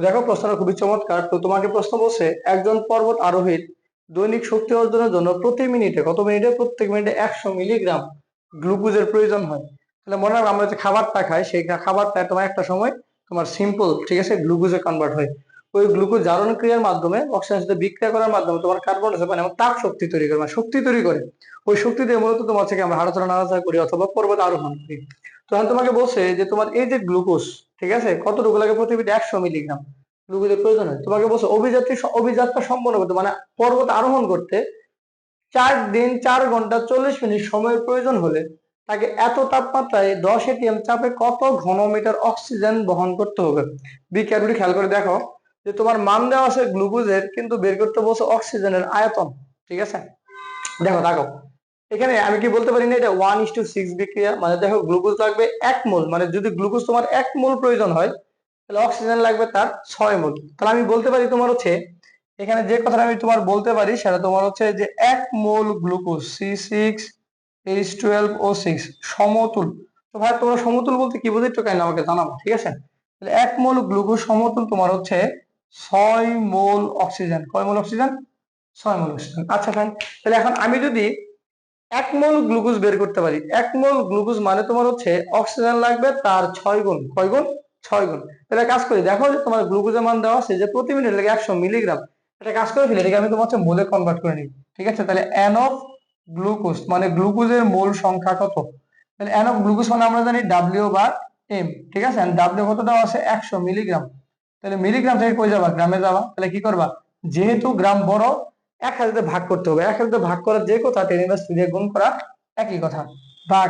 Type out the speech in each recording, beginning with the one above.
দেখো প্রশ্নটা খুবই চমৎকার। তো তোমাকে প্রশ্ন বলছে একজন পর্বত আরোহীর দৈনিক শক্তি অর্জনের জন্য প্রতি মিনিটে কত মিনিটে প্রত্যেক মিনিটে 100 মিলিগ্রাম গ্লুকোজের প্রয়োজন হয়। তাহলে মনে রাখবে আমরা যে খাবারটা খাই সেই খাবারটা তোমার একটা সময় তোমার সিম্পল ঠিক আছে গ্লুকোজে কনভার্ট হয়। ওই গ্লুকোজ জারণ ক্রিয়ার মাধ্যমে অক্সিজেনের সাথে বিক্রিয়া করার মাধ্যমে তোমার কার্বন ডাই অক্সাইড এবং তাপ শক্তি তৈরি করে মানে শক্তি তৈরি করে। ওই শক্তি দিয়ে মূলত তোমার থেকে আমরা হাঁটাচলা নাড়াচাড়া করি অথবা পর্বত আরোহণ করি। তখন তোমাকে বলছে যে তোমার এই যে গ্লুকোজ ঠিক আছে কতটুকু লাগে প্রতি মিনিটে 100 মিলিগ্রাম গ্লুকোজের প্রয়োজন হয়। তোমাকে বলছে অভিযাত্রা সম্পন্ন করতে মানে পর্বত আরোহণ করতে 4 দিন 4 ঘন্টা 40 মিনিট সময়ের প্রয়োজন হলে তাকে এত তাপমাত্রায় 10 ATM চাপে কত ঘনমিটার অক্সিজেন বহন করতে হবে। বিজ্ঞানী খেয়াল করে দেখো যে তোমার মান দেওয়া আছে গ্লুকোজের কিন্তু বের করতে বলছে অক্সিজেনের আয়তন। ঠিক আছে দেখো দেখো এখানে আমি কি বলতে পারি না এটা 1:6 বিক্রিয়া মানে দেখো গ্লুকোজ লাগবে 1 মোল মানে যদি গ্লুকোজ তোমার 1 মোল প্রয়োজন হয় তাহলে অক্সিজেন লাগবে তার 6 মোল। তাহলে আমি বলতে পারি তোমার হচ্ছে এখানে যে কথাটা আমি তোমার বলতে পারি সেটা তোমার হচ্ছে যে 1 মোল গ্লুকোজ C6H12O6 সমতুল। তো ভাই তোমরা সমতুল বলতে কি বোঝো একটু কাইন্ডলি আমাকে জানাবো ঠিক আছে। তাহলে 1 মোল গ্লুকোজ সমতুল তোমার হচ্ছে 6 মোল অক্সিজেন। কয় মোল অক্সিজেন? 6 মোল অক্সিজেন। আচ্ছা ফাইন। তাহলে এখন আমি যদি 1 মোল গ্লুকোজ বের করতে পারি 1 মোল গ্লুকোজ মানে তোমার হচ্ছে অক্সিজেন লাগবে তার 6 গুণ। কয় গুণ? 6 গুণ। তাহলে কাজ করি দেখো যে তোমার গ্লুকোজের মান দেওয়া আছে যে প্রতি মিনিট লাগে 100 মিলিগ্রাম। এটা কাজ করে ফেলে এটাকে আমি তোমার হচ্ছে মোলে কনভার্ট করে নিই। ঠিক আছে তাহলে এন অফ গ্লুকোজ মানে গ্লুকোজের মোল সংখ্যা কত। তাহলে এন অফ গ্লুকোজ মানে আমরা জানি ডাব্লিউ বা এম। ঠিক আছে ডাব্লিউ কত দেওয়া আছে 100 মিলিগ্রাম। তাহলে মিলিগ্রাম থেকে কই যাবা গ্রামে যাবা। তাহলে কি করবা যেহেতু গ্রাম বড় 1000 দিয়ে ভাগ করতে হবে। 1000 দিয়ে ভাগ করার যে কথা 10⁻³ দিয়ে গুণ করা একই কথা ভাগ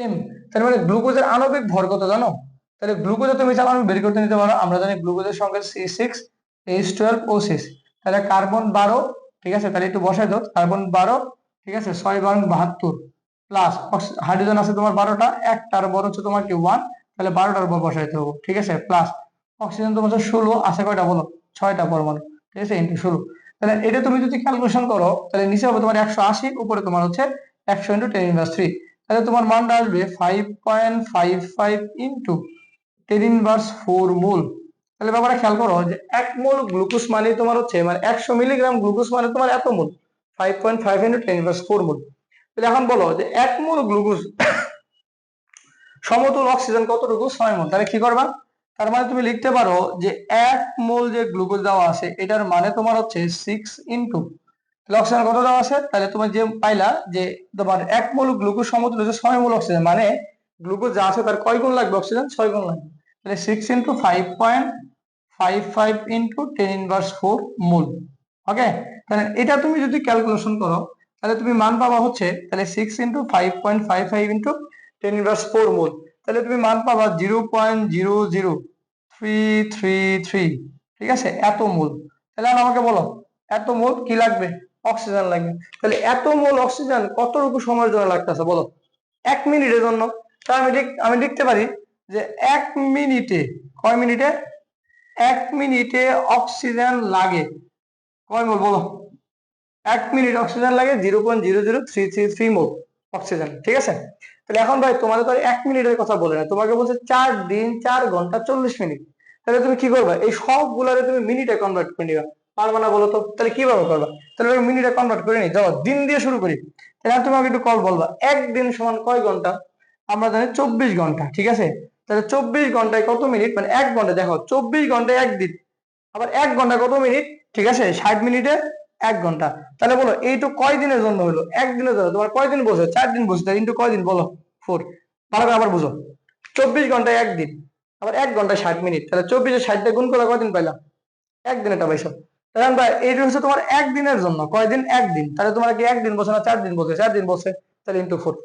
এম। তার মানে গ্লুকোজের আণবিক ভর কত জানো। তাহলে গ্লুকোজে তুমি চাও আমি বের করতে নিতে পারো। আমরা জানি গ্লুকোজের সংখ্যা C6H12O6। তাহলে কার্বন 12 ঠিক আছে তাহলে একটু বসাই দাও কার্বন 12 ঠিক আছে 6 × 72 প্লাস হাইড্রোজেন আছে তোমার 12টা একটার বড় হচ্ছে তোমার কি 1 তাহলে 12টার উপর বসাইতে হবে ঠিক আছে প্লাস অক্সিজেন তোমার হচ্ছে 16 আছে কয়টা বলো 6টা পরমাণু ঠিক আছে ইন্টু 16। তাহলে এটা তুমি যদি ক্যালকুলেশন করো তাহলে নিচে হবে তোমার 180 উপরে তোমার হচ্ছে 100 × 10⁻³ তাহলে তোমার মানটা আসবে 5.55 ইন্টু 10⁻⁴ মোল। তাহলে ব্যাপারটা খেয়াল করো যে 1 মোল গ্লুকোজ মানে তোমার হচ্ছে মানে 100 মিলিগ্রাম গ্লুকোজ মানে তোমার এত মোল 5.5 ইন্টু 10⁻⁴ মোল। তাহলে এখন বলো যে 1 মোল গ্লুকোজ সমতুল অক্সিজেন কতটুকু 6 মোল। তাহলে কি করবা তার মানে তুমি লিখতে পারো যে 1 মোল যে গ্লুকোজ দেওয়া আছে এটার মানে তোমার হচ্ছে 6 ইন্টু অক্সিজেন কত দেওয়া আছে তাহলে তুমি যে পাইলা যে তোমার 1 মোল গ্লুকোজ সমতুল হচ্ছে 6 মোল অক্সিজেন মানে গ্লুকোজ যা আছে তার কয় গুণ লাগবে অক্সিজেন 6 গুণ লাগবে। তাহলে 6 ইন্টু 5.55 ইন্টু 10⁻⁴ মোল। ওকে তাহলে এটা তুমি যদি ক্যালকুলেশন করো তাহলে তুমি মান পাবা হচ্ছে তাহলে 6 ইন্টু 5.55 ইন্টু 10⁻⁴ মোল। তাহলে তুমি মান পাবা 0.00333 ঠিক আছে এত মোল। তাহলে এখন আমাকে বলো এত মোল কি লাগবে অক্সিজেন লাগবে। তাহলে এত মোল অক্সিজেন কতটুকু সময়ের জন্য লাগতেছে বলো 1 মিনিটের জন্য। তা আমি লিখতে পারি যে 1 মিনিটে কয় মিনিটে 1 মিনিটে অক্সিজেন লাগে কয় মোল বলো 1 মিনিট অক্সিজেন লাগে 0.00333 মোল অক্সিজেন। ঠিক আছে তাহলে এখন ভাই তোমাদের তো 1 মিনিটের কথা বলে না তোমাকে বলছে 4 দিন 4 ঘন্টা 40 মিনিট। তাহলে তুমি কি করবা এই সবগুলারে তুমি মিনিটে কনভার্ট করে নিবা পারবা না বলো তো। তাহলে কিভাবে করবা তাহলে মিনিটে কনভার্ট করে নি যাও দিন দিয়ে শুরু করি। তাহলে তুমি আমাকে একটু কল বলবা একদিন সমান কয় ঘন্টা। আমরা জানি 24 ঘন্টা ঠিক আছে। তাহলে 24 ঘন্টায় কত মিনিট মানে 1 ঘন্টা দেখো 24 ঘন্টায় একদিন আবার 1 ঘন্টা কত মিনিট ঠিক আছে 60 মিনিটে 1 ঘন্টা। তাহলে বলো এইটু কয় দিনের জন্য হলো একদিনের জন্য তোমার কয়দিন বসে 4 দিন বসে তাই ইন্টু কয়দিন বলো 4। ভালো করে আবার বুঝো 24 ঘন্টায় একদিন আবার 1 ঘন্টায় 60 মিনিট তাহলে 24 এ 60 গুণ করে কয়দিন পাইলাম একদিন এটা পাইছো। তাহলে ভাই এইটা হচ্ছে তোমার একদিনের জন্য কয়দিন একদিন তাহলে তোমার কি একদিন বসে না 4 দিন বসে 4 দিন বসে তাহলে ইন্টু 4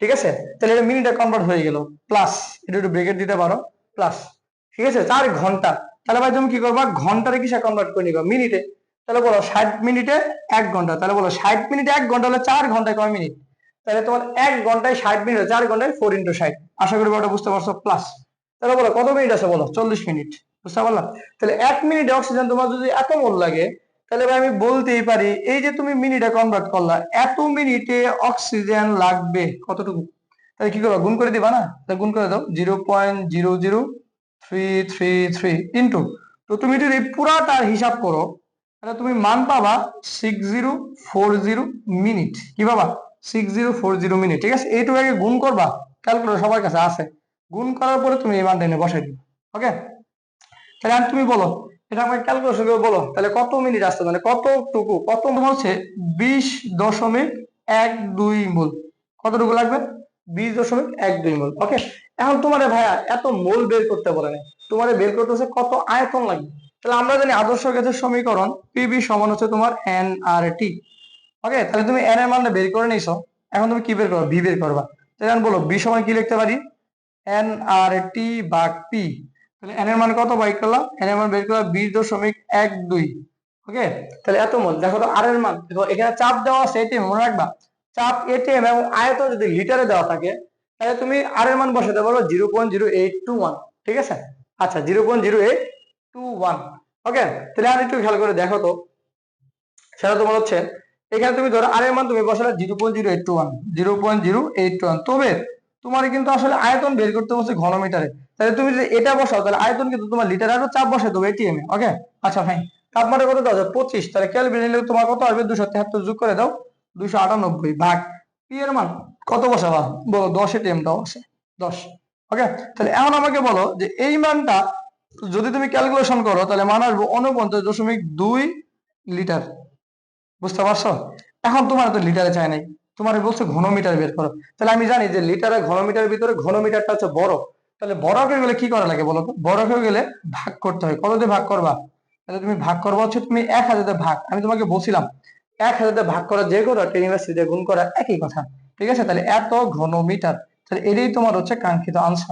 ঠিক আছে। তাহলে এটা মিনিটে কনভার্ট হয়ে গেল প্লাস এটা একটু ব্রেকেট দিতে পারো প্লাস ঠিক আছে 4 ঘন্টা। তাহলে ভাই তুমি কি করবা ঘন্টারে কিসে কনভার্ট করে নিবা মিনিটে। তাহলে বলো 60 মিনিটে 1 ঘন্টা তাহলে বলো 60 মিনিটে 1 ঘন্টা হলে 4 ঘন্টায় কয় মিনিট। তাহলে তোমার 1 ঘন্টায় 60 মিনিট 4 ঘন্টায় 4 ইন্টু 60 আশা করি ওটা বুঝতে পারছো প্লাস। তাহলে বলো কত মিনিট আছে বলো 40 মিনিট বুঝতে পারলাম। তাহলে 1 মিনিটে অক্সিজেন তোমার যদি এত মোল লাগে তাহলে ভাই আমি বলতেই পারি এই যে তুমি মিনিটে কনভার্ট করলা এত মিনিটে অক্সিজেন লাগবে কতটুকু। তাহলে কি করবা গুণ করে দিবা না তাহলে গুণ করে দাও 0.00333 ইন্টু তো তুমি যদি পুরাটার হিসাব করো তাহলে তুমি মান পাবা 6040 মিনিট। কি পাবা? 6040 মিনিট। ঠিক আছে, এইটুকু আগে গুণ করবা, ক্যালকুলেটর সবার কাছে আছে, গুণ করার পরে তুমি এই মানটা এনে বসাই দিবে। ওকে, তাহলে আর তুমি বলো, এটা আমাকে ক্যালকুলেশন করে বলো, তাহলে কত মিনিট আসতে, মানে কতটুকু, কত হচ্ছে 20.12 মোল। কতটুকু লাগবে? 20.12 মোল। ওকে, এখন তোমার ভাইয়া এত মোল বের করতে বলে নাই, তোমার বের করতে হচ্ছে কত আয়তন লাগবে। তাহলে আমরা জানি আদর্শ গ্যাসের সমীকরণ পিবি সমান হচ্ছে তোমার এন আর টি। ওকে, তাহলে তুমি এন এর মানটা বের করে নিছো, এখন তুমি কি বের করবা? ভি বের করবা। তাহলে আমি বলো বি সমান কি লিখতে পারি? এন আর টি ভাগ পি। তাহলে এন এর মান কত বাই করলাম? এন এর মান বের করলাম 20.12। ওকে, তাহলে এত মোল। দেখো তো আর এর মান, দেখো এখানে চাপ দেওয়া আছে এটিএম, মনে রাখবা চাপ এটিএম এবং আয়তন যদি লিটারে দেওয়া থাকে তাহলে তুমি আর এর মান বসাতে পারো 0.0821। ঠিক আছে, আচ্ছা 0.0821। ওকে, তাহলে আর একটু খেয়াল করে দেখো তো, সেটা তোমার হচ্ছে এখানে তুমি ধরো আর এর মান তুমি বসালে 0.0821। তবে তোমার কিন্তু আসলে আয়তন বের করতে হচ্ছে ঘনমিটারে। তাহলে তুমি যদি এটা বসাও তাহলে আয়তন কিন্তু তোমার লিটারে, আরো চাপ বসাই দেবো এটিএম এ। ওকে, আচ্ছা ফাইন। তাপমাত্রা কত দাও? 25। তাহলে ক্যালভিন নিলে তোমার কত আসবে? 273 যোগ করে দাও, 298 ভাগ পি এর মান কত বসাবা? বলো 10 এটিএম দাও আছে 10। ওকে, তাহলে এখন আমাকে বলো যে এই মানটা যদি তুমি ক্যালকুলেশন করো তাহলে মান আসবে 49.2 লিটার। বুঝতে পারছো? এখন তোমার তো লিটারে চাই নাই, তোমার বলছে ঘনমিটার বের করো। তাহলে আমি জানি যে লিটার আর ঘনমিটারের ভিতরে ঘনমিটারটা হচ্ছে বড়। তাহলে বড় হয়ে গেলে কি করা লাগে বলো তো? বড় হয়ে গেলে ভাগ করতে হয়। কত দিয়ে ভাগ করবা? তাহলে তুমি ভাগ করবা হচ্ছে তুমি 1000 দিয়ে ভাগ। আমি তোমাকে বলছিলাম 1000 দিয়ে ভাগ করা যে কোনো 10 ইনভার্স দিয়ে গুণ করা একই কথা। ঠিক আছে, তাহলে এত ঘনমিটার। তাহলে এটাই তোমার হচ্ছে কাঙ্ক্ষিত আনসার।